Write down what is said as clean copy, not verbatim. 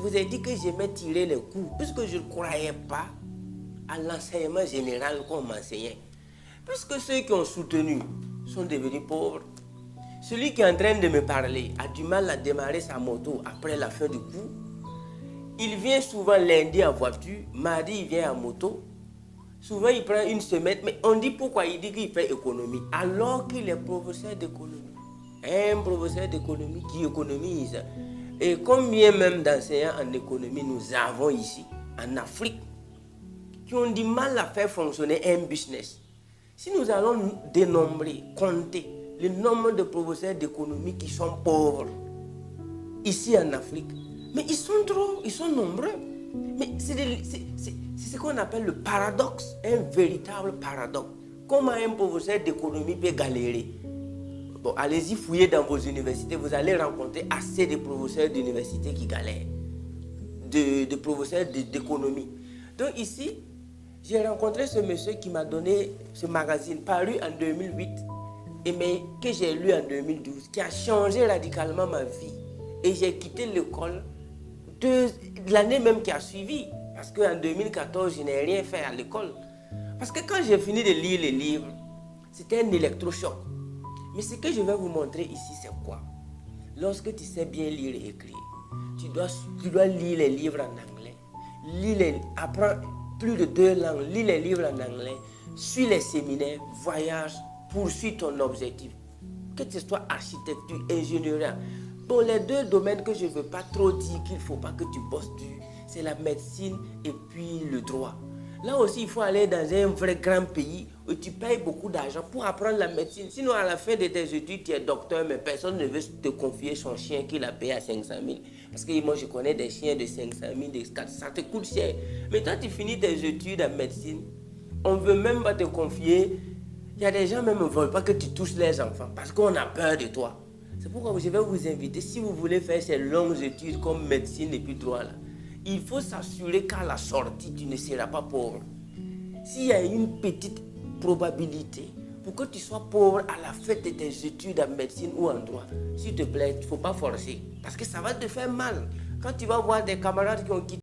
vous ai dit que j'aimais tirer les coups, puisque je ne croyais pas à l'enseignement général qu'on m'enseignait. Puisque ceux qui ont soutenu sont devenus pauvres. Celui qui est en train de me parler a du mal à démarrer sa moto après la fin du cours. Il vient souvent lundi en voiture, mardi il vient en moto. Souvent il prend une semaine, mais on dit pourquoi il dit qu'il fait économie, alors qu'il est professeur d'économie. Un professeur d'économie qui économise. Et combien même d'enseignants en économie nous avons ici, en Afrique, qui ont du mal à faire fonctionner un business. Si nous allons dénombrer, compter le nombre de professeurs d'économie qui sont pauvres ici en Afrique, mais ils sont nombreux. Mais c'est ce qu'on appelle le paradoxe, un véritable paradoxe. Comment un professeur d'économie peut galérer? Bon, allez-y fouiller dans vos universités, vous allez rencontrer assez de professeurs d'université qui galèrent, de professeurs d'économie. Donc ici, j'ai rencontré ce monsieur qui m'a donné ce magazine paru en 2008 mais que j'ai lu en 2012, qui a changé radicalement ma vie. Et j'ai quitté l'école l'année même qui a suivi, parce qu'en 2014, je n'ai rien fait à l'école. Parce que quand j'ai fini de lire les livres, c'était un électrochoc. Mais ce que je vais vous montrer ici, c'est quoi? Lorsque tu sais bien lire et écrire, tu dois lire les livres en anglais. Apprends plus de 2 langues, lis les livres en anglais, suis les séminaires, voyage, poursuis ton objectif. Que ce soit architecture, ingénierie. Bon, les 2 domaines que je ne veux pas trop dire qu'il ne faut pas que tu bosses dessus, c'est la médecine et puis le droit. Là aussi, il faut aller dans un vrai grand pays où tu payes beaucoup d'argent pour apprendre la médecine. Sinon, à la fin de tes études, tu es docteur, mais personne ne veut te confier son chien qu'il a payé à 500 000. Parce que moi, je connais des chiens de 500 000, de 400 000, ça te coûte cher. Mais toi, tu finis tes études en médecine, on ne veut même pas te confier. Il y a des gens même qui ne veulent pas que tu touches les enfants parce qu'on a peur de toi. C'est pourquoi je vais vous inviter, si vous voulez faire ces longues études comme médecine et puis droit, là, il faut s'assurer qu'à la sortie, tu ne seras pas pauvre. S'il y a une petite probabilité pour que tu sois pauvre à la fin de tes études en médecine ou en droit, s'il te plaît, il ne faut pas forcer. Parce que ça va te faire mal. Quand tu vas voir des camarades qui ont quitté